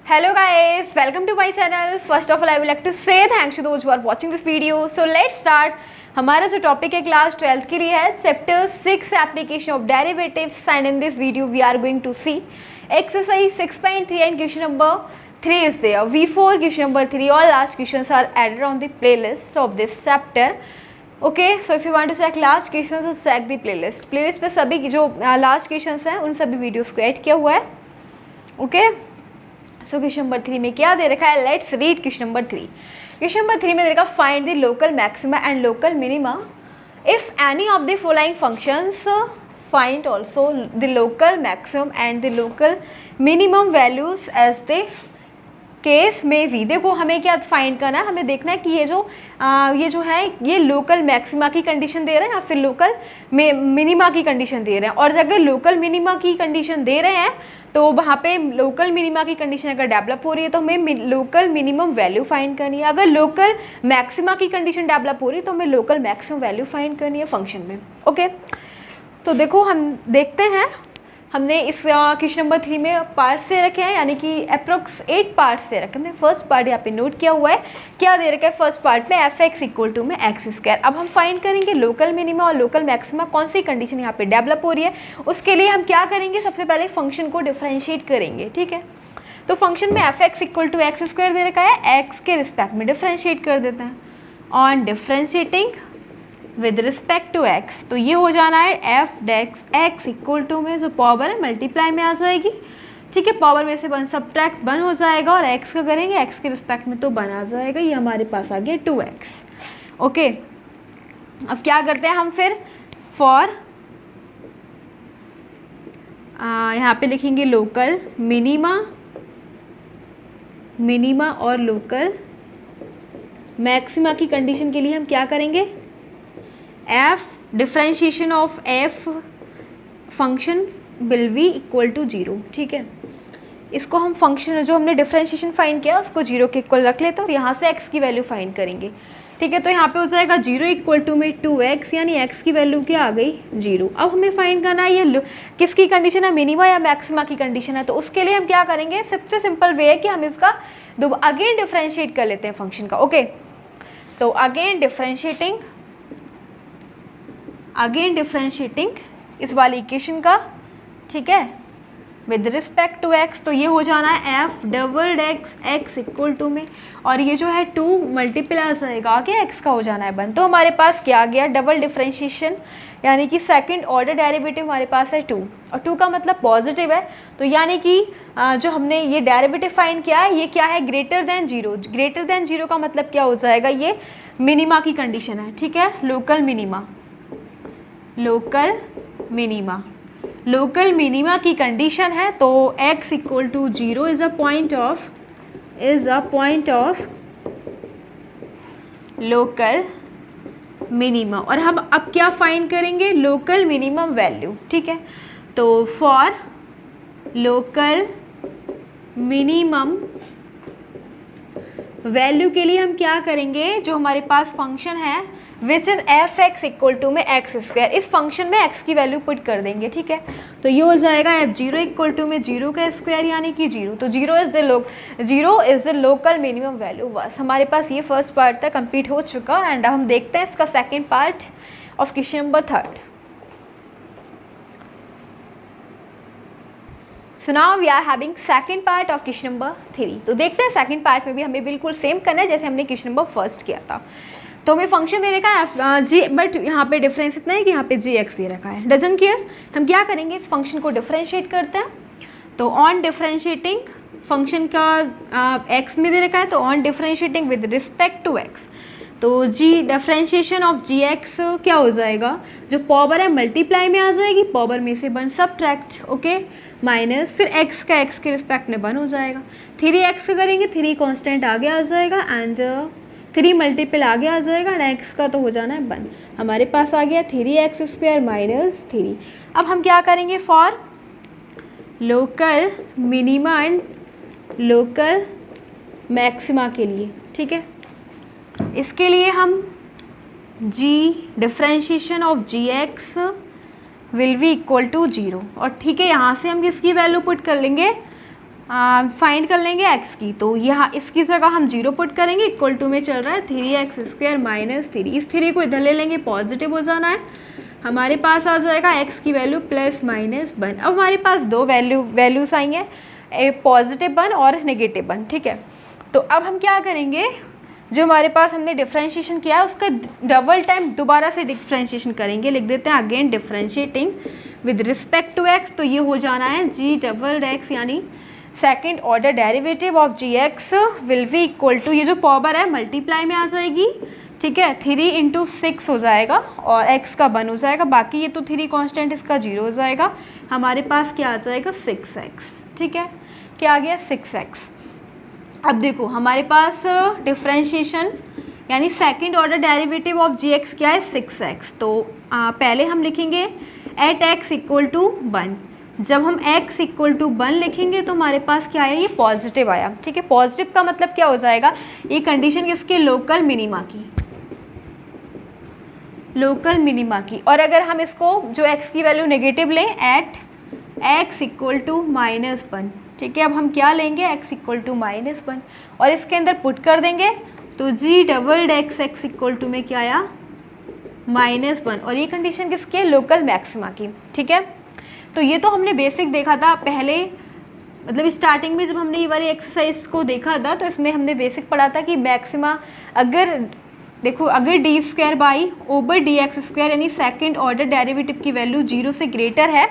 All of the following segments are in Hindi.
Hello guys, welcome to my channel. First of all, I would like to say thanks to those who are watching this video. So let's start. हमारा जो टॉपिक है क्लास 12th के लिए है chapter 6 application of derivatives and in this video we are going to see exercise 6.3 and question number 3 is there. V4 question number 3 all last questions are added on the playlist of this chapter. Okay, so if you want to check last questions, so check the playlist. Playlist पे सभी जो last questions हैं उन सभी वीडियोस को ऐड किया हुआ है. Okay. सो क्वेश्चन नंबर 3 में क्या दे रखा है, let's read question number 3. Question number 3 में दे रखा find the local maxima and local minima if any of the following functions find also the local maximum and the local minimum values as the case में भी. देखो हमें क्या फाइंड करना है, हमें देखना है कि ये जो है ये लोकल मैक्सिमा की कंडीशन दे रहे हैं या फिर लोकल मिनिमा की कंडीशन दे रहे हैं. और अगर लोकल मिनिमा की कंडीशन दे रहे हैं तो वहाँ पे लोकल मिनिमा की कंडीशन अगर डेवलप हो रही है तो हमें लोकल मिनिमम वैल्यू फाइंड करनी है. अगर लोकल मैक्सिमा की कंडीशन डेवलप हो रही है तो हमें लोकल मैक्सिमम वैल्यू फाइंड करनी है फंक्शन में. ओके, तो देखो हम देखते हैं. हमने इस क्वेश्चन नंबर 3 में पार्ट से रखे हैं, यानी कि अप्रोक्स 8 पार्ट से रखे. हमने फर्स्ट पार्ट यहाँ पे नोट किया हुआ है. क्या दे रखा है फर्स्ट पार्ट में, एफ एक्स इक्वल टू में एक्स स्क्वायर. अब हम फाइंड करेंगे लोकल मिनिमा और लोकल मैक्सिमा कौन सी कंडीशन यहाँ पे डेवलप हो रही है. उसके लिए हम क्या करेंगे, सबसे पहले फंक्शन को डिफ्रेंशिएट करेंगे. ठीक है, तो फंक्शन में f x equal to x square दे रखा है, एक्स के रिस्पेक्ट में डिफ्रेंशिएट कर देते हैं. On differentiating with respect to x, तो ये हो जाना है f dash x equal to में जो पावर है मल्टीप्लाई में आ जाएगी. ठीक है, पावर में से 1 सब्ट्रैक्ट 1 हो जाएगा और एक्स का करेंगे एक्स के रिस्पेक्ट में तो 1 आ जाएगा. ये हमारे पास आ गया 2x. ओके, अब क्या करते हैं हम फिर फॉर यहाँ पे लिखेंगे लोकल मिनिमा और लोकल मैक्सिमा की कंडीशन के लिए हम क्या करेंगे, f differentiation of f function will be equal to 0. ठीक है, इसको हम फंक्शन जो हमने डिफ्रेंशिएशन फाइंड किया उसको 0 के इक्वल रख लेते हैं और यहाँ से x की वैल्यू फाइंड करेंगे. ठीक है, तो यहाँ पे हो जाएगा 0 इक्वल टू में 2x, यानी x की वैल्यू क्या आ गई 0. अब हमें फाइंड करना है ये किसकी कंडीशन है, मिनिमा या मैक्सिमा की कंडीशन है. तो उसके लिए हम क्या करेंगे, सबसे सिंपल वे है कि हम इसका अगेन डिफ्रेंशिएट कर लेते हैं फंक्शन का. ओके, तो अगेन डिफ्रेंशिएटिंग इस वाली इक्वेशन का. ठीक है, विद रिस्पेक्ट टू एक्स, तो ये हो जाना है f double dash x equal to में, और ये जो है 2 मल्टीपल आ जाएगा आगे एक्स का हो जाना है 1. तो हमारे पास क्या आ गया, डबल डिफ्रेंशिएशन, यानी कि सेकंड ऑर्डर डेरिवेटिव हमारे पास है 2, और 2 का मतलब पॉजिटिव है. तो यानी कि जो हमने ये डेरिवेटिव फाइंड किया है ये क्या है, ग्रेटर देन 0. ग्रेटर देन 0 का मतलब क्या हो जाएगा, ये मिनिमा की कंडीशन है. ठीक है, लोकल मिनिमा की कंडीशन है. तो x equal to 0 is a point of local minima. और हम अब क्या फाइंड करेंगे, लोकल मिनिमम वैल्यू. ठीक है, तो फॉर लोकल मिनिमम वैल्यू के लिए हम क्या करेंगे, जो हमारे पास फंक्शन है which is f x equal to में एक्स स्क्वायर, इस फंक्शन में x की वैल्यू पुट कर देंगे. ठीक है, तो ये हो जाएगा एफ 0 इक्वल टू में 0 का स्क्वायर यानी कि 0. तो 0 is the local minimum value. बस हमारे पास ये फर्स्ट पार्ट तक कंप्लीट हो चुका. एंड हम देखते हैं इसका second part of question number 3. So now we are having second part of question number 3. तो देखते हैं सेकेंड पार्ट में भी हमें बिल्कुल सेम करना है जैसे हमने क्वेश्चन नंबर फर्स्ट किया था. तो हमें फंक्शन दे रखा है जी, बट यहाँ पे डिफरेंस इतना है कि यहाँ पे जी एक्स दे रखा है. डजंट केयर, हम क्या करेंगे, इस फंक्शन को डिफरेंशिएट करते हैं. तो ऑन डिफरेंशिएटिंग फंक्शन का एक्स में दे रखा है, तो on differentiating with respect to x, तो g differentiation of g x क्या हो जाएगा, जो पावर है मल्टीप्लाई में आ जाएगी, पावर में से 1 सब्ट्रैक्ट. ओके, माइनस फिर x का x के रिस्पेक्ट में 1 हो जाएगा. 3x का करेंगे, 3 कॉन्स्टेंट आगे आ जाएगा एंड 3 मल्टीपल आगे आ जाएगा एंड x का तो हो जाना है 1. हमारे पास आ गया 3x स्क्वायर माइनस 3. अब हम क्या करेंगे, for local minima and local maxima के लिए. ठीक है, इसके लिए हम g differentiation of g x will be equal to 0. और ठीक है, यहाँ से हम किसकी वैल्यू पुट कर लेंगे, फाइंड कर लेंगे x की, तो यहाँ इसकी जगह हम 0 पुट करेंगे, इक्वल टू में चल रहा है 3x² माइनस 3। इस 3 को इधर ले लेंगे, पॉजिटिव हो जाना है, हमारे पास आ जाएगा x की वैल्यू +-1। अब हमारे पास दो वैल्यूज़ आई हैं, +1 और -1, ठीक है। तो अब हम क्या करेंगे, जो हमारे पास हमने डिफ्रेंशिएशन किया है उसका डबल टाइम दोबारा से डिफ्रेंशिएशन करेंगे। लिख देते हैं again differentiating with respect to x, तो ये हो जाना है g∬x, यानी second order derivative of gx will be equal to, ये जो पावर है मल्टीप्लाई में आ जाएगी, ठीक है, 3 × 6 हो जाएगा और x का 1 हो जाएगा, बाकी ये तो 3 कांस्टेंट, इसका 0 हो जाएगा, हमारे पास क्या आ जाएगा 6x, ठीक है, क्या आ गया 6x। अब देखो हमारे पास डिफ्रेंशिएशन यानी second order derivative of gx क्या है 6x, तो पहले हम लिखेंगे एट x = 1। जब हम x = 1 लिखेंगे तो हमारे पास क्या आया, ये पॉजिटिव आया, ठीक है। पॉजिटिव का मतलब क्या हो जाएगा, ये कंडीशन किसके, लोकल मिनिमा की, लोकल मिनिमा की। और अगर हम इसको जो x की वैल्यू नेगेटिव लें, एट x = -1, ठीक है। अब हम क्या लेंगे, x = -1 और इसके अंदर पुट कर देंगे, तो g∬x = में क्या आया -1, और ये कंडीशन किसकी है, लोकल मैक्सिमा की, ठीक है। तो ये तो हमने बेसिक देखा था पहले, मतलब स्टार्टिंग में जब हमने ये वाली एक्सरसाइज को देखा था तो इसमें हमने बेसिक पढ़ा था कि मैक्सिमा अगर देखो, अगर d²/dx² यानी सेकंड ऑर्डर डेरिवेटिव की वैल्यू 0 से ग्रेटर है,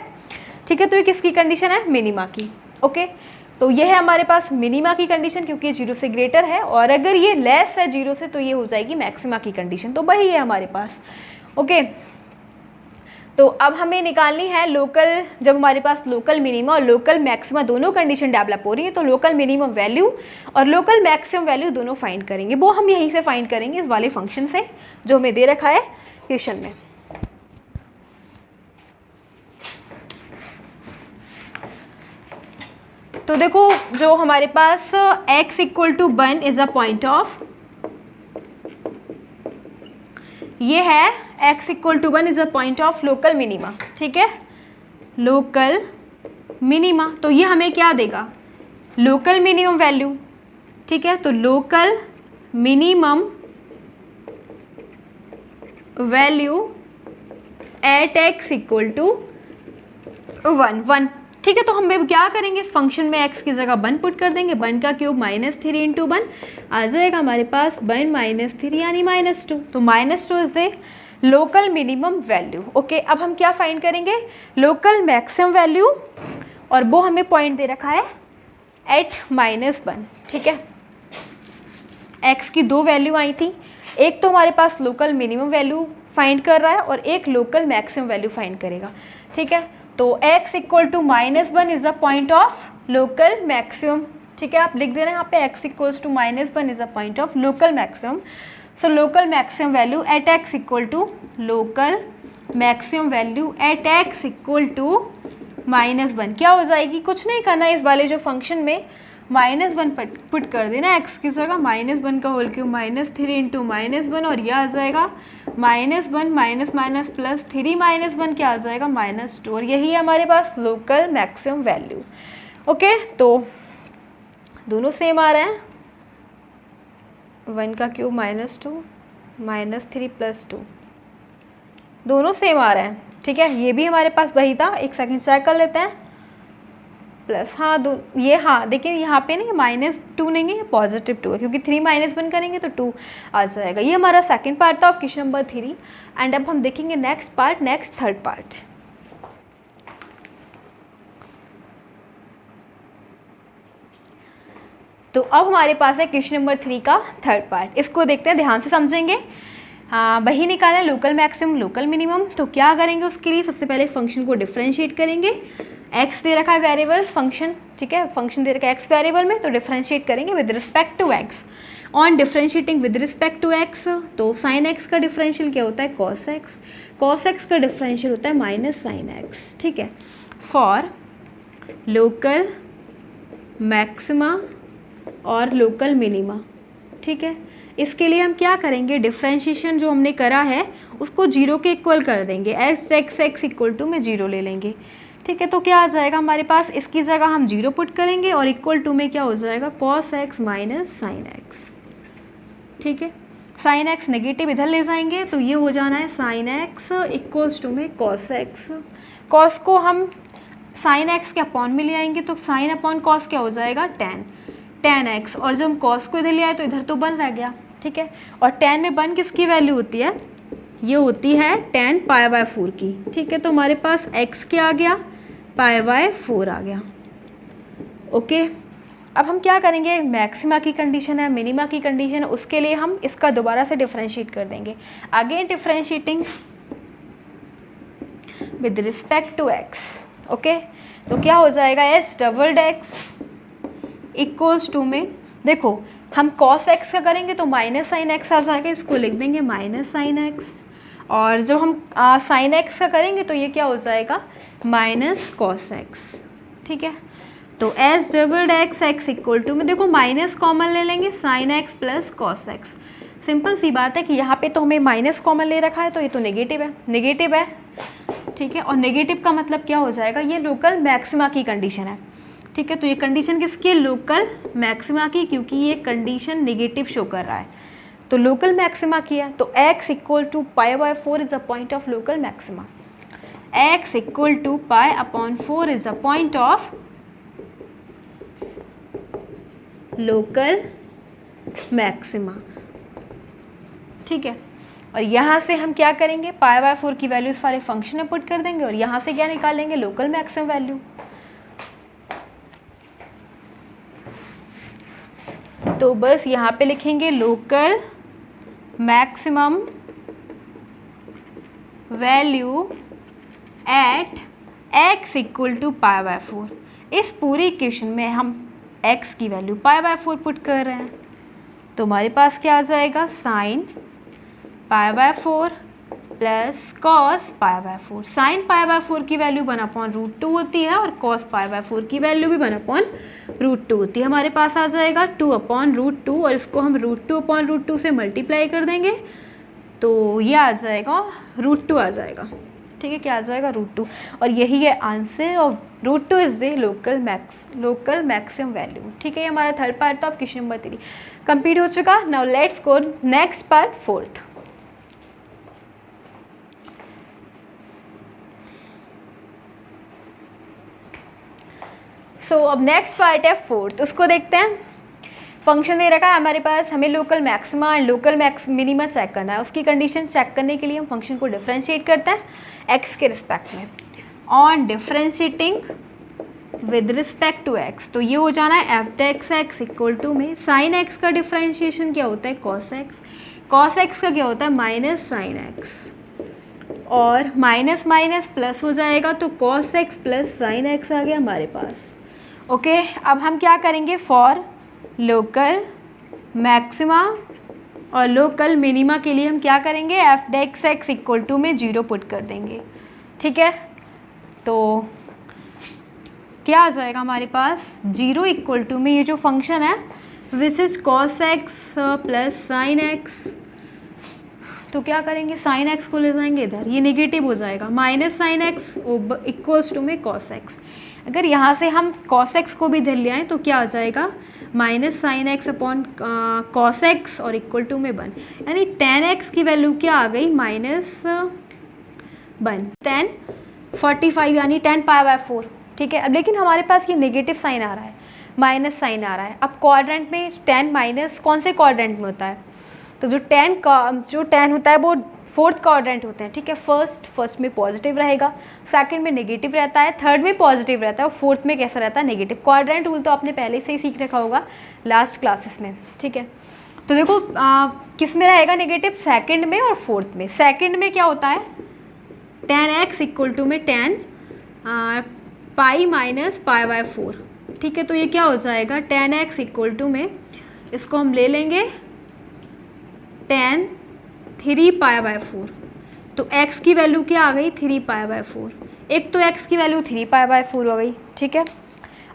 ठीक है, तो ये किसकी कंडीशन है, मिनिमा की, ओके। तो ये है हमारे पास मिनिमा की कंडीशन, क्योंकि ये 0 से ग्रेटर है, और अगर ये लेस है 0 से तो ये हो जाएगी मैक्सिमा की कंडीशन, तो वही है हमारे पास, ओके। तो अब हमें निकालनी है लोकल, जब हमारे पास लोकल मिनिमा और लोकल मैक्सिमा दोनों कंडीशन डेवलप हो रही है, तो लोकल मिनिमम वैल्यू और लोकल मैक्सिमम वैल्यू दोनों फाइंड करेंगे, वो हम यहीं से फाइंड करेंगे, इस वाले फंक्शन से जो हमें दे रखा है क्वेश्चन में। तो देखो, जो हमारे पास x = 1 is a point of, ये है x = 1 is a point of local minima, ठीक है, लोकल मिनिमा। तो ये हमें क्या देगा, लोकल मिनिमम वैल्यू, ठीक है। तो local minimum value at x = 1, ठीक है। तो हम क्या करेंगे, इस फंक्शन में x की जगह 1 पुट कर देंगे, 1 का क्यूब -3 × 1 आ जाएगा हमारे पास 1 - 3 यानी -2, तो -2 is the local minimum value, okay. अब हम क्या फाइंड करेंगे, लोकल मैक्सिमम वैल्यू, और वो हमें पॉइंट दे रखा है एट -1, ठीक है। x की दो वैल्यू आई थी, एक तो हमारे पास लोकल मिनिमम वैल्यू फाइंड कर रहा है और एक लोकल मैक्सिमम वैल्यू फाइंड करेगा, ठीक है। तो x = -1 is a point of local maximum, ठीक है। आप लिख दे रहे हैं यहाँ पे x = -1 is a point of local maximum. So local maximum value at x = local maximum value at x = -1 क्या हो जाएगी, कुछ नहीं करना, इस वाले जो फंक्शन में -1 पुट कर देना, x की जगह -1 का होल क्यूब -3 × -1, और यह आ जाएगा -1 माइनस प्लस 3 -1 क्या आ जाएगा -2, और यही है हमारे पास लोकल मैक्सिमम वैल्यू, ओके। तो दोनों सेम आ रहे हैं, 1 का क्यूब -2 -3 + 2 दोनों सेम आ रहे हैं, ठीक है। ये भी हमारे पास वही था, एक सेकंड चेक कर लेते हैं, प्लस, हाँ ये, हाँ देखिए यहाँ पे ना -2 नहीं है, +2 है, क्योंकि 3 -1 करेंगे तो 2 आ जाएगा। ये हमारा सेकंड पार्ट था ऑफ क्वेश्चन नंबर 3, एंड अब हम देखेंगे next part, next third part. तो अब हमारे पास है क्वेश्चन नंबर 3 का थर्ड पार्ट, इसको देखते हैं, ध्यान से समझेंगे। हाँ, वही निकाला है लोकल मैक्सिमम लोकल मिनिमम। तो क्या करेंगे उसके लिए, सबसे पहले फंक्शन को डिफरेंशिएट करेंगे, x दे रखा है वेरिएबल फंक्शन, ठीक है, फंक्शन दे रखा है x वेरिएबल में, तो डिफरेंशिएट करेंगे with respect to x। On differentiating with respect to x, तो साइन x का डिफरेंशियल क्या होता है, कॉस x, कॉस x का डिफरेंशियल होता है माइनस साइन x, ठीक है। फॉर लोकल मैक्सिमा और लोकल मिनिमा, ठीक है। इसके लिए हम क्या करेंगे, डिफरेंशिएशन जो हमने करा है उसको 0 के इक्वल कर देंगे, x = में 0 ले लेंगे, ठीक है, तो क्या आ जाएगा हमारे पास, इसकी जगह हम 0 पुट करेंगे और इक्वल टू में क्या हो जाएगा cos x minus sine x. ठीक है, साइन एक्स नेगेटिव इधर ले जाएंगे तो ये हो जाना है साइन एक्स इक्वल्स टू में cos x। cos को हम साइन एक्स के अपॉन में ले आएंगे तो साइन अपॉन cos क्या हो जाएगा tan x, और जब हम cos को इधर ले आए तो इधर तो 1 रह गया। ठीक है, और tan में 1 किसकी वैल्यू होती है, ये होती है tan π/4 की। ठीक है, तो हमारे पास x क्या आ गया, π/4 आ गया। ओके, अब हम क्या करेंगे, मैक्सिमा की कंडीशन है, मिनिमा की कंडीशन है, उसके लिए हम इसका दोबारा से डिफरेंशिएट कर देंगे। Again differentiating with respect to x। Okay, तो क्या हो जाएगा s doubled x equals to में, देखो हम cos x का करेंगे तो माइनस साइन x आ जाएगा, इसको लिख देंगे माइनस साइन x, और जब हम साइन x का करेंगे तो ये क्या हो जाएगा माइनस cos x। ठीक है, तो s doubled x equal to में, देखो माइनस कॉमन ले लेंगे, sine x plus cos x। Simple सी बात है कि यहाँ पे तो हमें माइनस कॉमन ले रखा है तो ये तो नेगेटिव है। ठीक है, और नेगेटिव का मतलब क्या हो जाएगा, ये लोकल मैक्सिमा की कंडीशन है। ठीक है, तो ये कंडीशन किसकी है, लोकल मैक्सिमा की, क्योंकि ये कंडीशन नेगेटिव शो कर रहा है तो लोकल मैक्सिमा की है। तो x equal to π/4 is a point of local maxima. x equal to π/4 is a point of local maxima. ठीक है, और यहाँ से हम क्या करेंगे, π/4 की वैल्यू इस वाले फंक्शन में पुट कर देंगे और यहाँ से क्या निकालेंगे, लोकल मैक्सिमम वैल्यू। तो बस यहाँ पे लिखेंगे local maximum value at x equal to π/4। इस पूरी इक्वेशन में हम x की वैल्यू π/4 पुट कर रहे हैं तो हमारे पास क्या आ जाएगा, साइन π/4 प्लस कॉस π/4। साइन π/4 की वैल्यू 1/√2 होती है और कॉस π/4 की वैल्यू भी 1/√2 होती है। हमारे पास आ जाएगा 2/√2 और इसको हम √2/√2 से मल्टीप्लाई कर देंगे तो ये आ जाएगा √2 आ जाएगा। ठीक है, क्या आ जाएगा, √2, और यही है answer of √2 is the local maximum value. ठीक है, ये हमारा third part of question number 3 complete हो चुका। Now let's go next part, fourth. So अब नेक्स्ट पार्ट है फोर्थ, उसको देखते हैं। फंक्शन दे रखा है हमारे पास, हमें local maxima and local minima check करना है। उसकी कंडीशन चेक करने के लिए हम फंक्शन को डिफरेंशिएट करते हैं एक्स के रिस्पेक्ट में। On differentiating with respect to x, तो ये हो जाना है f dash x equal to में साइन एक्स का डिफरेंशिएशन क्या होता है, कॉस एक्स। कॉस एक्स का क्या होता है, माइनस साइन एक्स, और माइनस माइनस प्लस हो जाएगा तो cos x plus sine x आ गया हमारे पास। ओके, अब हम क्या करेंगे, फॉर लोकल मैक्सिमा और लोकल मिनिमा के लिए हम क्या करेंगे, f dash x equal to में 0 पुट कर देंगे। ठीक है, तो क्या आ जाएगा हमारे पास, 0 इक्वल टू में ये जो फंक्शन है which is cos x plus sine x, तो क्या करेंगे, साइन एक्स को ले जाएंगे इधर, ये नेगेटिव हो जाएगा, minus sine x equals to में कॉस एक्स। अगर यहाँ से हम कॉस एक्स को भी इधर ले आएँ तो क्या आ जाएगा, minus sine x upon cos x और इक्वल टू में 1, यानी टेन एक्स की वैल्यू क्या आ गई, -1 1045 यानी 10π/4। ठीक है, अब लेकिन हमारे पास ये नेगेटिव साइन आ रहा है, माइनस साइन आ रहा है। अब क्वाड्रेंट में 10 माइनस कौन से क्वाड्रेंट में होता है, तो जो 10 होता है वो फोर्थ क्वाड्रेंट होते हैं। ठीक है, फर्स्ट में पॉजिटिव रहेगा, सेकंड में नेगेटिव रहता है, थर्ड में पॉजिटिव रहता है और फोर्थ में कैसा रहता है, नेगेटिव। क्वाड्रेंट रूल तो आपने पहले से ही सीख रखा होगा लास्ट क्लासेस में। ठीक है, तो देखो किस में रहेगा नेगेटिव, सेकंड में और फोर्थ में। सेकंड में क्या होता है, 10x इक्वल टू में 10 पाई माइनस π/4। ठीक है, तो ये क्या हो जाएगा, 10x इक्वल टू में इसको हम ले लेंगे 10 3π/4, तो x की वैल्यू क्या आ गई, 3π/4। एक तो x की वैल्यू 3π/4 हो गई। ठीक है,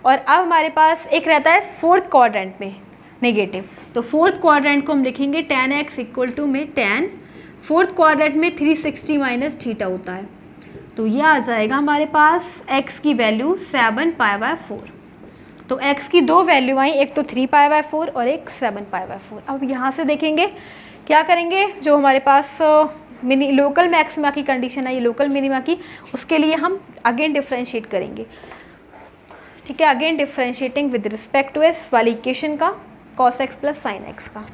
और अब हमारे पास एक रहता है फोर्थ क्वाड्रेंट में नेगेटिव, तो फोर्थ क्वाड्रेंट को हम लिखेंगे 10x इक्वल टू में 10, फोर्थ क्वाड्रेंट में 360 माइनस थीटा होता है, तो ये आ जाएगा हमारे पास x की वैल्यू 7π/4। तो x की दो वैल्यू आई, एक तो 3π/4 और एक 7π/4। अब यहाँ से देखेंगे क्या करेंगे, जो हमारे पास लोकल मैक्सिमा की कंडीशन है, ये लोकल मिनिमा की, उसके लिए हम अगेन डिफ्रेंशिएट करेंगे। ठीक है, again differentiating with respect to s वाली इक्वेशन का cos x plus sine x का।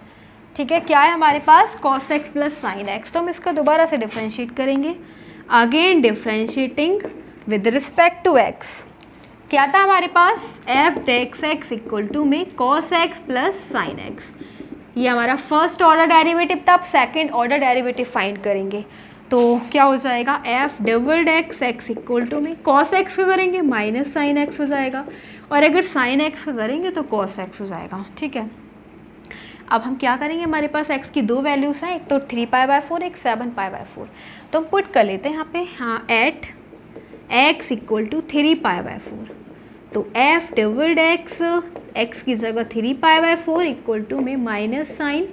ठीक है, क्या है हमारे पास cos x plus sine x, तो हम इसका दोबारा से डिफ्रेंशिएट करेंगे। Again differentiating with respect to x, क्या था हमारे पास f dash x equal to में cos x plus sine x. ये हमारा फर्स्ट ऑर्डर डेरिवेटिव था। अब सेकेंड ऑर्डर डेरिवेटिव फाइंड करेंगे, तो क्या हो जाएगा f double dash x equal to में cos x का करेंगे माइनस साइन x हो जाएगा, और अगर साइन x का करेंगे तो cos x हो जाएगा। ठीक है, अब हम क्या करेंगे, हमारे पास x की दो वैल्यूज़ हैं, एक तो 3π/4 एक 7π/4, तो हम पुट कर लेते हैं यहाँ पे, हाँ, एट x इक्वल टू 3π/4, तो f डबल डेक्स x की जगह 3π/4 इक्वल टू में माइनस साइन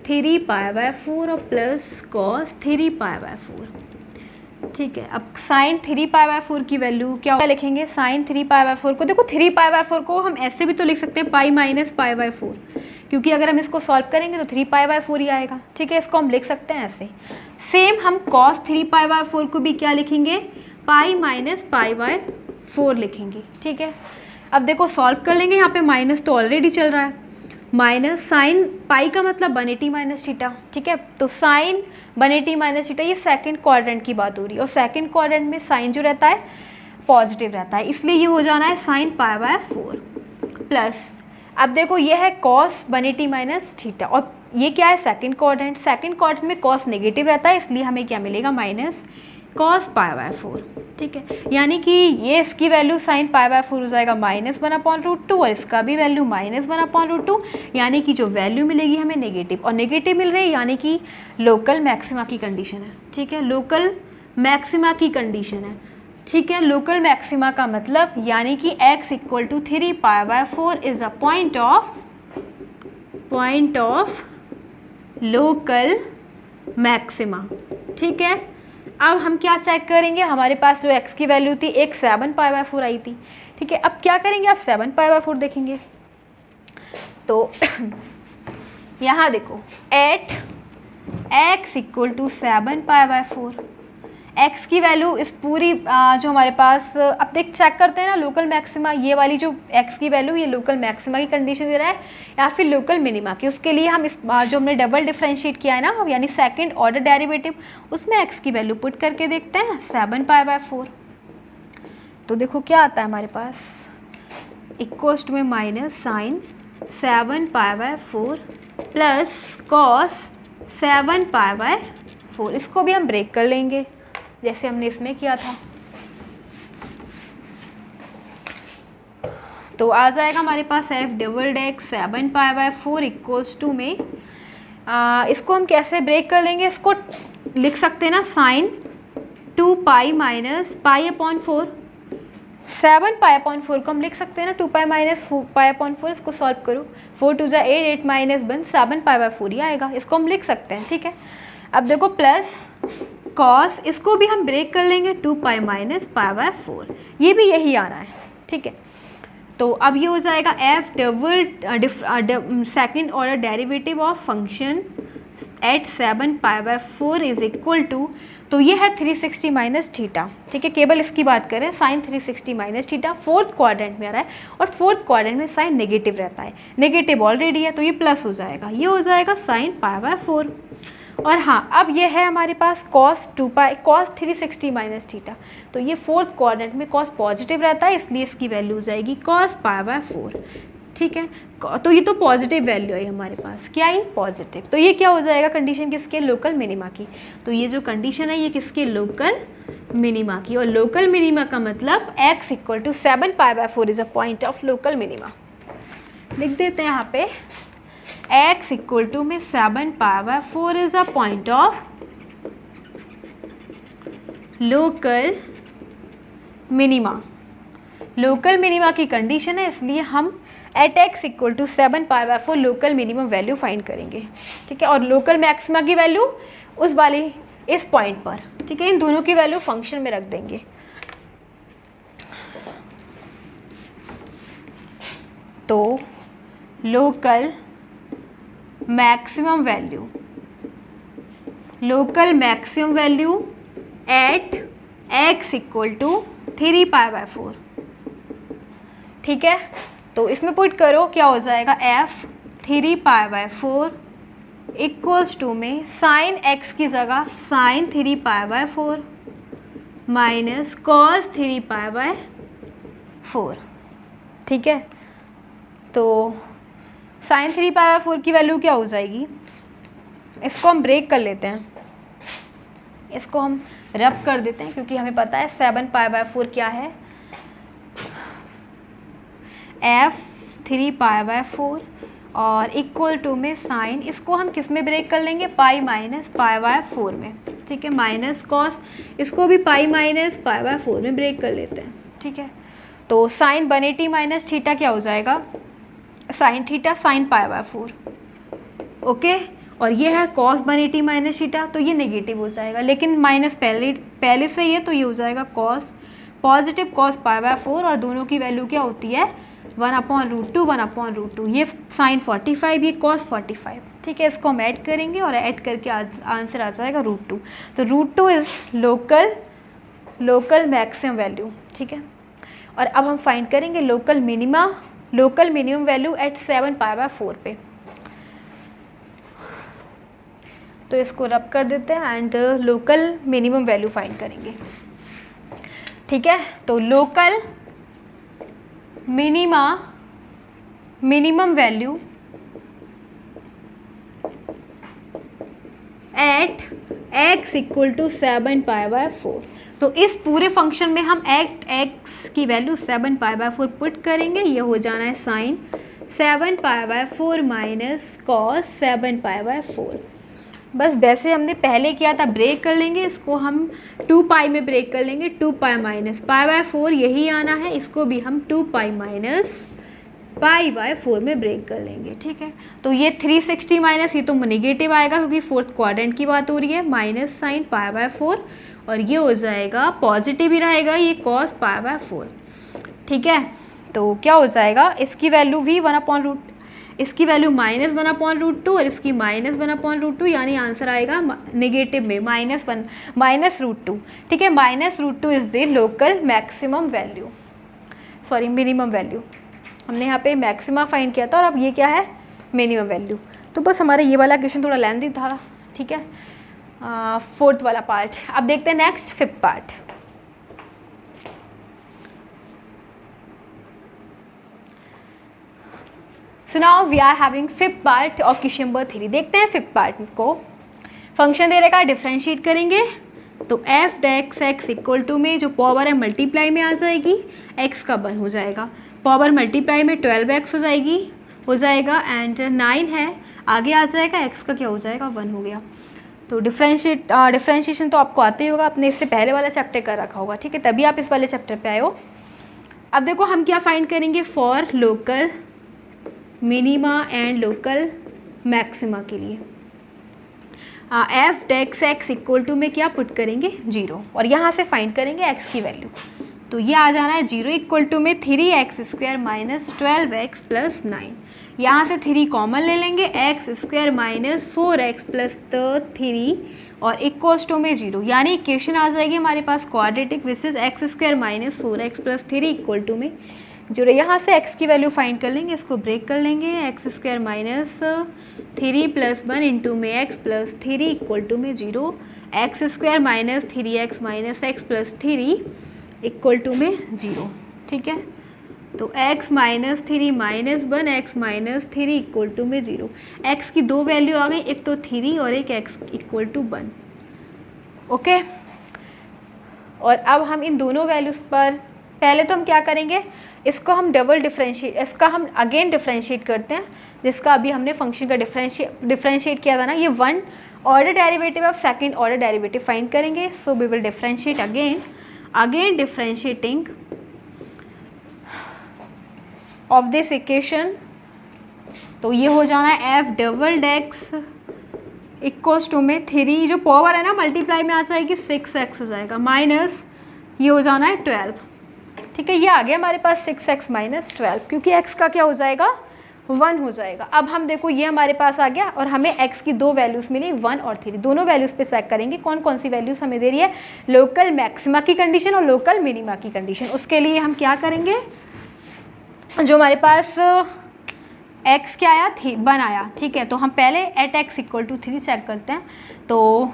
3π/4 और प्लस कॉस 3π/4। ठीक है, अब साइन 3π/4 की वैल्यू क्या लिखेंगे, साइन 3π/4 को, देखो 3π/4 को हम ऐसे भी तो लिख सकते हैं पाई माइनस π/4, क्योंकि अगर हम इसको सॉल्व करेंगे तो 3π/4 ही आएगा। ठीक है, इसको हम लिख सकते हैं ऐसे। सेम हम कॉस 3π/4 को भी क्या लिखेंगे, पाई माइनस π/4 लिखेंगे। ठीक है, अब देखो सॉल्व कर लेंगे, यहाँ पे माइनस तो ऑलरेडी चल रहा है, माइनस साइन पाई का मतलब 180 माइनस थीटा। ठीक है, तो साइन 180 माइनस थीटा, ये सेकंड क्वाड्रेंट की बात हो रही है, और सेकंड क्वाड्रेंट में साइन जो रहता है पॉजिटिव रहता है, इसलिए ये हो जाना है साइन π/4 प्लस, अब देखो ये है कॉस 180 माइनस थीटा, और ये क्या है सेकंड क्वाड्रेंट, सेकंड क्वाड्रेंट में कॉस नेगेटिव रहता है, इसलिए हमें क्या मिलेगा, माइनस कॉस π/4। ठीक है, यानी कि ये इसकी वैल्यू साइन π/4 हो जाएगा -1/√2, और इसका भी वैल्यू -1/√2, यानी कि जो वैल्यू मिलेगी हमें नेगेटिव, और नेगेटिव मिल रही है यानी कि लोकल मैक्सिमा की कंडीशन है। ठीक है, लोकल मैक्सिमा की कंडीशन है। ठीक है, लोकल मैक्सिमा का मतलब यानी कि x equal to 3π/4 is a point of local maxima. ठीक है, अब हम क्या चेक करेंगे, हमारे पास जो x की वैल्यू थी एक 7π/4 आई थी। ठीक है, अब क्या करेंगे, आप 7π/4 देखेंगे, तो यहाँ देखो at x equal to 7π/4, x की वैल्यू इस पूरी जो हमारे पास, अब देख चेक करते हैं ना लोकल मैक्सिमा, ये वाली जो x की वैल्यू ये लोकल मैक्सिमा की कंडीशन दे रहा है या फिर लोकल मिनिमा की, उसके लिए हम इस जो हमने डबल डिफरेंशिएट किया है ना, यानी सेकंड ऑर्डर डेरिवेटिव, उसमें x की वैल्यू पुट करके देखते हैं 7π/4, तो देखो क्या आता है हमारे पास, इक्वल्स टू में माइनस साइन 7π/4 प्लस कॉस 7π/4, इसको भी हम ब्रेक कर लेंगे जैसे हमने इसमें किया था, तो आ जाएगा हमारे पास f double dash 7π/4 equals to में, इसको हम कैसे ब्रेक कर लेंगे, इसको लिख सकते हैं ना साइन 2π माइनस π/4, 7π/4 को हम लिख सकते हैं ना 2π माइनस π/4, इसको सॉल्व करो, 4 2 जा 8, 8 माइनस 1, 7π/4 ही आएगा, इसको हम लिख सकते हैं। ठीक है, अब देखो प्लस कॉस, इसको भी हम ब्रेक कर लेंगे 2π माइनस π/4, ये भी यही आना है। ठीक है, तो अब ये हो जाएगा f double second order derivative of function at 7π/4 is equal to, तो ये है 360 माइनस थीटा। ठीक है, केवल इसकी बात करें, sine 360 minus theta fourth quadrant में आ रहा है, और फोर्थ क्वाड्रेंट में साइन नेगेटिव रहता है, नेगेटिव ऑलरेडी है तो ये प्लस हो जाएगा, ये हो जाएगा साइन π/4। और हाँ, अब ये है हमारे पास cos 2π cos 360 माइनस थीटा, तो ये फोर्थ क्वाड्रेंट में cos पॉजिटिव रहता है, इसलिए इसकी वैल्यू हो जाएगी cos π/4। ठीक है, तो ये तो पॉजिटिव वैल्यू है हमारे पास, क्या है पॉजिटिव, तो ये क्या हो जाएगा कंडीशन किसके, लोकल मिनिमा की, तो ये जो कंडीशन है ये किसके, लोकल मिनिमा की, और लोकल मिनिमा का मतलब x equal to 7π/4 is a point of local minima. लिख देते हैं यहाँ पे x इक्वल टू में 7π/4 is a point of local minima. Local minima की कंडीशन है, इसलिए हम at x equal to 7π/4 local minimum value find करेंगे। ठीक है, और लोकल मैक्सिमा की वैल्यू उस वाली इस पॉइंट पर, ठीक है। इन दोनों की वैल्यू फंक्शन में रख देंगे। तो local maximum value at x equal to 3π/4, ठीक है। तो इसमें पुट करो, क्या हो जाएगा, f 3π/4 इक्वल्स टू में साइन x की जगह साइन 3π/4 माइनस कॉस 3π/4, ठीक है। तो साइन 3π/4 की वैल्यू क्या हो जाएगी, इसको हम ब्रेक कर लेते हैं, इसको हम रब कर देते हैं, क्योंकि हमें पता है 7π/4 क्या है, f 3π/4 और इक्वल टू में साइन, इसको हम किस में ब्रेक कर लेंगे, पाई माइनस π/4 में, ठीक है। माइनस कॉस, इसको भी पाई माइनस π/4 में ब्रेक कर लेते हैं, ठीक है। तो साइन 180 माइनस थीटा क्या हो जाएगा, साइन थीटा साइन π/4, ओके। और ये है कॉस 180 माइनस थीटा, तो ये नेगेटिव हो जाएगा, लेकिन माइनस पहले से ही है, तो ये हो जाएगा कॉस, पॉजिटिव कॉस π/4, और दोनों की वैल्यू क्या होती है, 1/√2 1/√2, ये साइन 45, ये कॉस 45, ठीक है। इसको हम ऐड करेंगे और ऐड करके आंसर आ जाएगा √2। तो √2 इज़ लोकल मैक्सिमम वैल्यू, ठीक है। और अब हम फाइंड करेंगे लोकल मिनिमम वैल्यू एट 7π/4 पे। तो इसको रब कर देते हैं and local minimum value find करेंगे, ठीक है। तो local minimum value at x equal to 7π/4। तो इस पूरे फंक्शन में हम एट x की वैल्यू 7π/4 पुट करेंगे, ये हो जाना है साइन 7π/4 माइनस कॉस 7π/4। बस वैसे हमने पहले किया था, ब्रेक कर लेंगे, इसको हम 2π में ब्रेक कर लेंगे, 2π माइनस π/4 यही आना है, इसको भी हम 2π माइनस π/4 में ब्रेक कर लेंगे, ठीक है। तो ये 360 माइनस, ये तो नेगेटिव आएगा क्योंकि फोर्थ क्वाड्रेंट की बात हो रही है, माइनस साइन π/4, और ये हो जाएगा पॉजिटिव ही रहेगा, ये कॉस π/4, ठीक है। तो क्या हो जाएगा, इसकी वैल्यू भी इसकी वैल्यू माइनस 1/√2 और इसकी माइनस 1/√2, यानी आंसर आएगा नेगेटिव में -√2, ठीक है। -√2 is the local maximum value, sorry minimum value. हमने यहाँ पे मैक्सिमा फाइंड किया था और अब ये क्या है, मिनिमम वैल्यू। तो बस हमारा ये वाला क्वेश्चन थोड़ा लेंथी था, ठीक है, फोर्थ वाला पार्ट। अब देखते हैं next fifth part. So now we are having fifth part of question number 3। देखते हैं फिफ्थ पार्ट को। फंक्शन दे रखा है, डिफरेंशिएट करेंगे, तो f dash x equal to में जो पावर है मल्टीप्लाई में आ जाएगी, एक्स का 1 हो जाएगा, पावर मल्टीप्लाई में 12x हो जाएगा एंड 9 है, आगे आ जाएगा, एक्स का क्या हो जाएगा, 1 हो गया। तो डिफरेंशिएशन तो आपको आते ही होगा, आपने इससे पहले वाला चैप्टर कर रखा होगा, ठीक है, तभी आप इस वाले चैप्टर पे आए हो। अब देखो हम क्या फाइंड करेंगे, for local minima and local maxima के लिए f dash x equal to में क्या पुट करेंगे, 0, और यहाँ से फाइंड करेंगे एक्स की वैल्यू। तो ये आ जाना है 0 इक्वल टू में 3x² माइनस 12x प्लस 9, यहाँ से 3 कॉमन ले लेंगे, x² माइनस 4x प्लस 3 और इक्वल्स टू में 0, यानी इक्वेशन आ जाएगी हमारे पास quadratic, which is x² minus 4x plus 3 equal to में 0। यहाँ से x की वैल्यू फाइंड कर लेंगे, इसको ब्रेक कर लेंगे, x² माइनस 3 प्लस 1 इंटू में x प्लस 3 इक्वल टू में 0, x² minus 3x minus x plus 3 equal to में 0, ठीक है। तो x minus 3 minus 1 x minus 3 equal to में 0, x की 2 वैल्यू आ गई, एक तो 3 और एक x इक्वल टू 1, ओके। और अब हम इन दोनों वैल्यूज़ पर पहले तो हम क्या करेंगे, इसको हम इसका हम अगेन डिफरेंशिएट करते हैं, जिसका अभी हमने फंक्शन का डिफरेंशिएट किया था ना, ये 1 order derivative of second order derivative find करेंगे। So we will differentiate again differentiating of this equation. तो ये हो जाना है f double dash equals to में 3 जो पावर है ना मल्टीप्लाई में आ जाएगी 6x हो जाएगा माइनस ये हो जाना है 12। ठीक है, ये आ गया हमारे पास 6x माइनस 12 क्योंकि x का क्या हो जाएगा 1 हो जाएगा। अब हम देखो ये हमारे पास आ गया और हमें x की दो वैल्यूज़ मिली 1 और 3। दोनों वैल्यूज़ पे चेक करेंगे कौन कौन सी वैल्यूज़ हमें दे रही है, लोकल मैक्सिमा की कंडीशन और लोकल मिनिमा की कंडीशन। उसके लिए हम क्या करेंगे, जो हमारे पास x क्या आया 1 आया, ठीक है, तो हम पहले at x equal to 3 check करते हैं। तो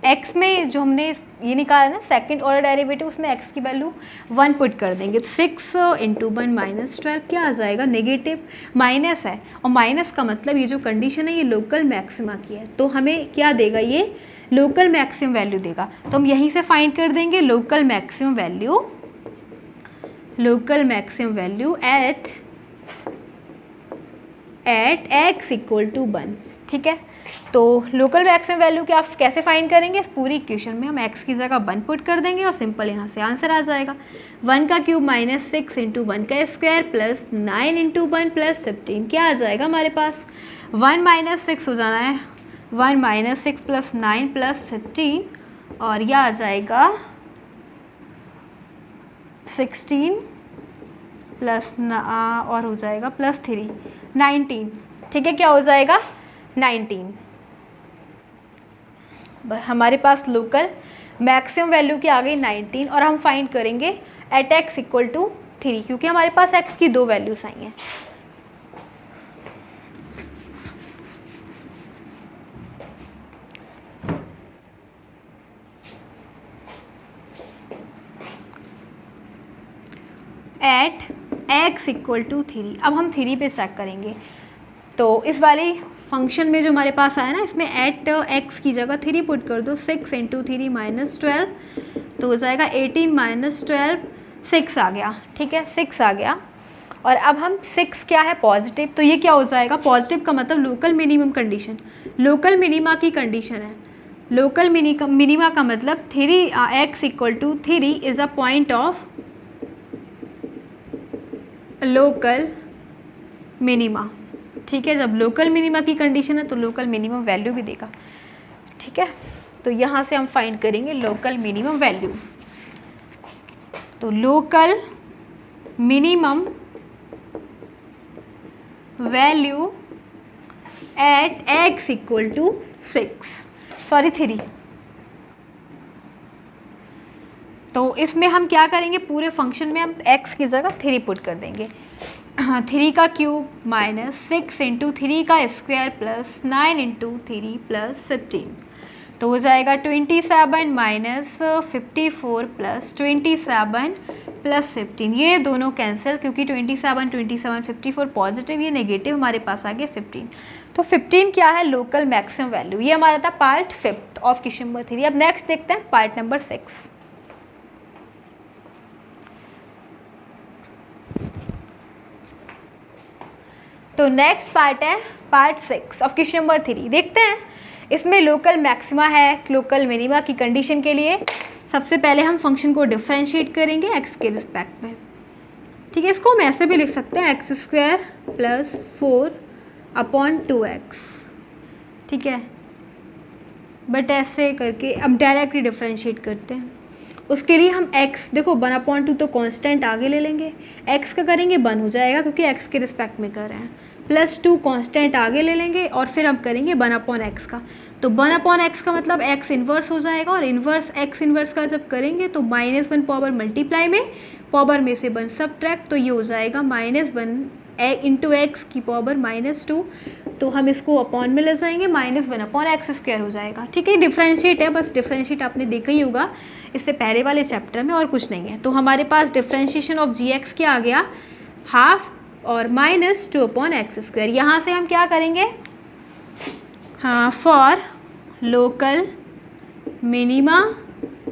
x में जो हमने ये निकाला ना सेकंड ऑर्डर डेरिवेटिव, उसमें x की वैल्यू 1 पुट कर देंगे। 6 इंटू 1 माइनस 12 क्या आ जाएगा, नेगेटिव, माइनस है और माइनस का मतलब ये जो कंडीशन है ये लोकल मैक्सिमा की है, तो हमें क्या देगा, ये लोकल मैक्सिमम वैल्यू देगा। तो हम यहीं से फाइंड कर देंगे local maximum value at x equal to 1। ठीक है, तो लोकल मैक्सिमम वैल्यू क्या कैसे फाइंड करेंगे, इस पूरी इक्वेशन में हम x की जगह 1 पुट कर देंगे और सिंपल यहाँ से आंसर आ जाएगा 1 का क्यूब माइनस 6 इंटू 1 का स्क्वायर प्लस 9 इंटू 1 प्लस 15। क्या आ जाएगा हमारे पास 1 माइनस 6 हो जाना है 1 माइनस 6 प्लस 9 प्लस 15 और यह आ जाएगा 16 प्लस और हो जाएगा प्लस 3 19। ठीक है, क्या हो जाएगा 19। हमारे पास लोकल मैक्सिमम वैल्यू की आ गई 19 और हम फाइंड करेंगे एट x इक्वल टू 3 क्योंकि हमारे पास x की दो वैल्यूज आई हैं। एट x इक्वल टू 3, अब हम 3 पे चेक करेंगे। तो इस वाली फंक्शन में जो हमारे पास आया ना, इसमें एट x की जगह 3 पुट कर दो, 6 इंटू 3 माइनस 12 तो हो जाएगा 18 माइनस 12 6 आ गया। ठीक है, 6 आ गया और अब हम 6 क्या है पॉजिटिव, तो ये क्या हो जाएगा, पॉजिटिव का मतलब local minimum condition, local minima की कंडीशन है। लोकल मिनिमा का मतलब 3x equal to 3 is a point of local minima. ठीक है, जब लोकल मिनिमा की कंडीशन है तो लोकल मिनिमम वैल्यू भी देगा। ठीक है, तो यहाँ से हम फाइंड करेंगे लोकल मिनिमम वैल्यू। तो local minimum value at x equal to 3। तो इसमें हम क्या करेंगे, पूरे फंक्शन में हम x की जगह 3 पुट कर देंगे। 3 का क्यूब माइनस 6 इंटू 3 का स्क्वायर प्लस 9 इंटू 3 प्लस 15 तो हो जाएगा 27 माइनस 54 प्लस 27 प्लस 15। ये दोनों कैंसिल क्योंकि 27 54 पॉजिटिव, ये नेगेटिव, हमारे पास आ गया 15। तो 15 क्या है लोकल मैक्सिमम वैल्यू। ये हमारा था पार्ट 5 ऑफ क्वेश्चन नंबर 3। अब नेक्स्ट देखते हैं पार्ट नंबर 6। तो नेक्स्ट पार्ट है पार्ट 6 ऑफ क्वेश्चन नंबर 3। देखते हैं इसमें लोकल मैक्सिमा है, लोकल मिनिमा की कंडीशन के लिए सबसे पहले हम फंक्शन को डिफरेंशिएट करेंगे x के रिस्पेक्ट में। ठीक है, इसको हम ऐसे भी लिख सकते हैं x square plus 4 upon 2x। ठीक है, बट ऐसे करके अब डायरेक्टली डिफरेंशिएट करते हैं। उसके लिए हम x देखो 1/2 तो कांस्टेंट आगे ले लेंगे, x का करेंगे 1 हो जाएगा क्योंकि x के रिस्पेक्ट में कर रहे हैं, प्लस 2 कांस्टेंट आगे ले लेंगे और फिर हम करेंगे 1/x का। तो 1/x का मतलब x इन्वर्स हो जाएगा और इन्वर्स x इन्वर्स का जब करेंगे तो -1 पावर मल्टीप्लाई में पावर में से 1 सब्ट्रैक्ट, तो ये हो जाएगा -1 इंटू एक्स की पावर -2। तो हम इसको अपॉन में ले जाएंगे, -1/x² हो जाएगा। ठीक है, डिफरेंशिएट है, बस डिफरेंशिएट आपने देखा ही होगा इससे पहले वाले चैप्टर में, और कुछ नहीं है। तो हमारे पास डिफरेंशिएशन ऑफ gx क्या आ गया, हाफ और -2/x²। यहाँ से हम क्या करेंगे, हाँ, फॉर लोकल मिनिमा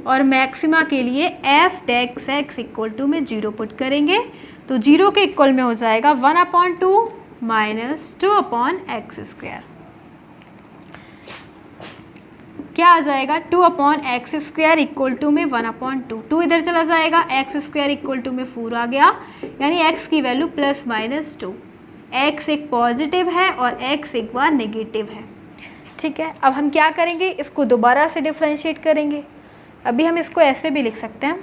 और मैक्सिमा के लिए f(x) इक्वल टू में 0 पुट करेंगे तो 0 के इक्वल में हो जाएगा 1/2 -2/x²। क्या आ जाएगा 2/x² इक्वल टू में 1/2, 2 इधर चला जाएगा, x² इक्वल टू में 4 आ गया, यानी x की वैल्यू +-2। x एक पॉजिटिव है और x एक बार नेगेटिव है। ठीक है, अब हम क्या करेंगे, इसको दोबारा से डिफ्रेंशिएट करेंगे। अभी हम इसको ऐसे भी लिख सकते हैं,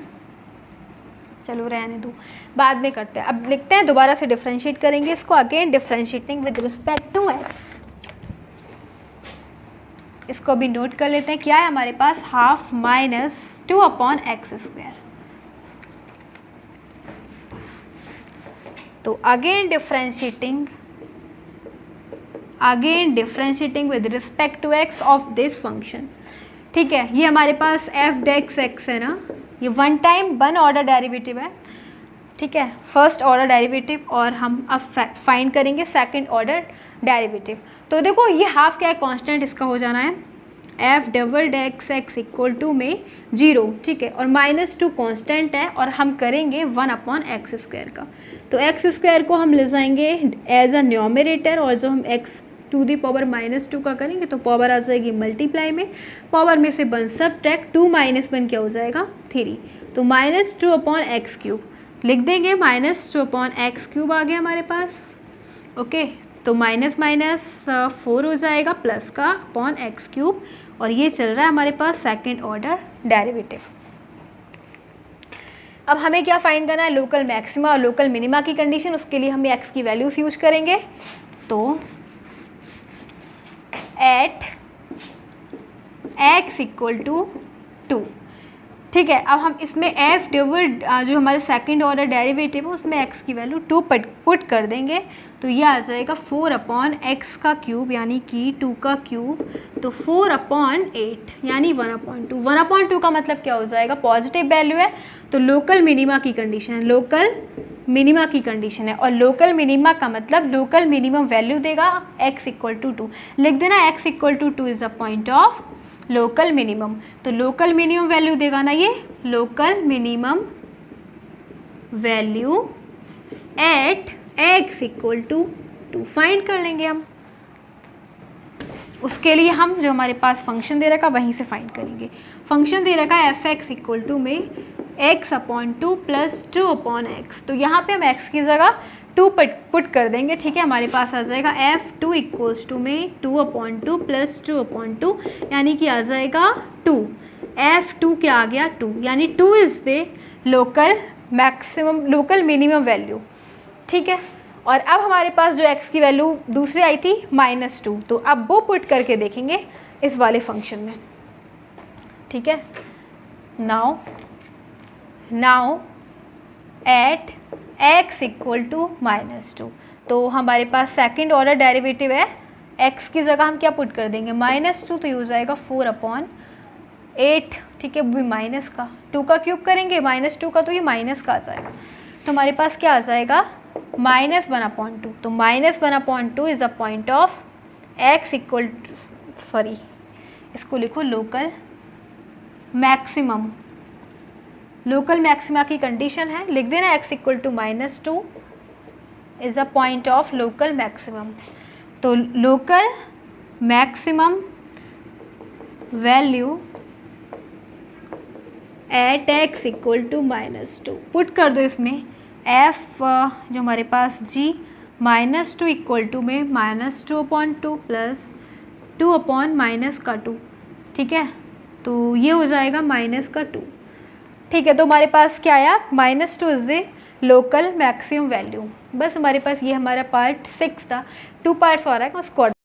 चलो रहने दो, बाद में करते हैं। अब लिखते हैं दोबारा से डिफ्रेंशिएट करेंगे इसको, again differentiating with respect to x. इसको अभी नोट कर लेते हैं, क्या है हमारे पास, half minus 2 upon x square. तो again differentiating with respect to x of this function. ठीक है, ये हमारे पास एफ डेक्स एक्स है ना, ये वन ऑर्डर डेरिवेटिव है। ठीक है, फर्स्ट ऑर्डर डेरिवेटिव, और हम अब फाइंड करेंगे सेकंड ऑर्डर डेरिवेटिव। तो देखो ये हाफ क्या है, कांस्टेंट इसका हो जाना है f double dash x equal to में 0। ठीक है, और -2 कांस्टेंट है, और हम करेंगे 1 अपॉन एक्स स्क्वायर का। तो एक्स स्क्वायर को हम ले जाएंगे एज अ न्यूमरेटर, और जो हम एक्स टू दी पावर -2 का करेंगे तो पावर आ जाएगी मल्टीप्लाई में, पावर में से बन सब्ट्रैक्ट, 2 - 1 क्या हो जाएगा 3। तो -2 अपॉन एक्स क्यूब लिख देंगे, -2 अपॉन एक्स क्यूब आ गया हमारे पास। ओके, तो माइनस 4 हो जाएगा प्लस का अपॉन एक्स क्यूब, और ये चल रहा है हमारे पास सेकंड ऑर्डर डेरिवेटिव। अब हमें क्या फाइंड करना है, लोकल मैक्सिमा और लोकल मिनिमा की कंडीशन। उसके लिए हम एक्स की वैल्यूज यूज करेंगे। तो एट एक्स इक्वल टू 2। ठीक है, अब हम इसमें एफ डबल जो हमारे सेकंड ऑर्डर डेरिवेटिव है उसमें एक्स की वैल्यू 2 पुट कर देंगे, तो ये आ जाएगा 4 अपॉन एक्स का क्यूब यानी कि 2 का क्यूब, तो 4 अपॉन 8 यानी 1/2। 1/2 का मतलब क्या हो जाएगा, पॉजिटिव वैल्यू है, तो लोकल मिनिमा की कंडीशन है, लोकल मिनिमा की कंडीशन है। और लोकल मिनिमा का मतलब लोकल मिनिमम वैल्यू देगा x इक्वल टू 2। लिख देना x equal to 2 is a point of local minimum. तो लोकल मिनिमम वैल्यू देगा ना ये, local minimum value at x equal to 2 find कर लेंगे हम। उसके लिए हम जो हमारे पास फंक्शन दे रखा वहीं से फाइंड करेंगे। फंक्शन दे रखा है एफ एक्स इक्वल टू में x upon 2 plus 2 upon x, तो यहाँ पे हम x की जगह 2 पुट कर देंगे। ठीक है, हमारे पास आ जाएगा f2 इक्वल्स टू में 2 अपॉन 2 प्लस 2 अपॉन 2 यानी कि आ जाएगा 2। f2 क्या आ गया 2, यानी 2 is the local maximum local minimum value. ठीक है, और अब हमारे पास जो x की वैल्यू दूसरी आई थी -2, तो अब वो पुट करके देखेंगे इस वाले फंक्शन में। ठीक है, now at x equal to -2, तो हमारे पास सेकंड ऑर्डर डेरिवेटिव है, x की जगह हम क्या पुट कर देंगे -2, तो ये हो जाएगा 4 अपॉन 8। ठीक है, वो भी माइनस का, 2 का क्यूब करेंगे -2 का, तो ये माइनस का आ जाएगा। तो हमारे पास क्या आ जाएगा -1/2। तो -1/2 is a point of x equal to, इसको लिखो लोकल मैक्सिमम। लोकल मैक्सिमा की कंडीशन है, लिख देना x equal to -2 is a point of local maximum. तो local maximum value at x equal to -2 put कर दो इसमें, f जो हमारे पास g -2 इक्वल टू में -2/2 प्लस 2 अपॉन -2। ठीक है, तो ये हो जाएगा -2। ठीक है, तो हमारे पास क्या आया, -2 is the local maximum value. बस हमारे पास ये हमारा पार्ट 6 था, 2 पार्ट्स और है उसको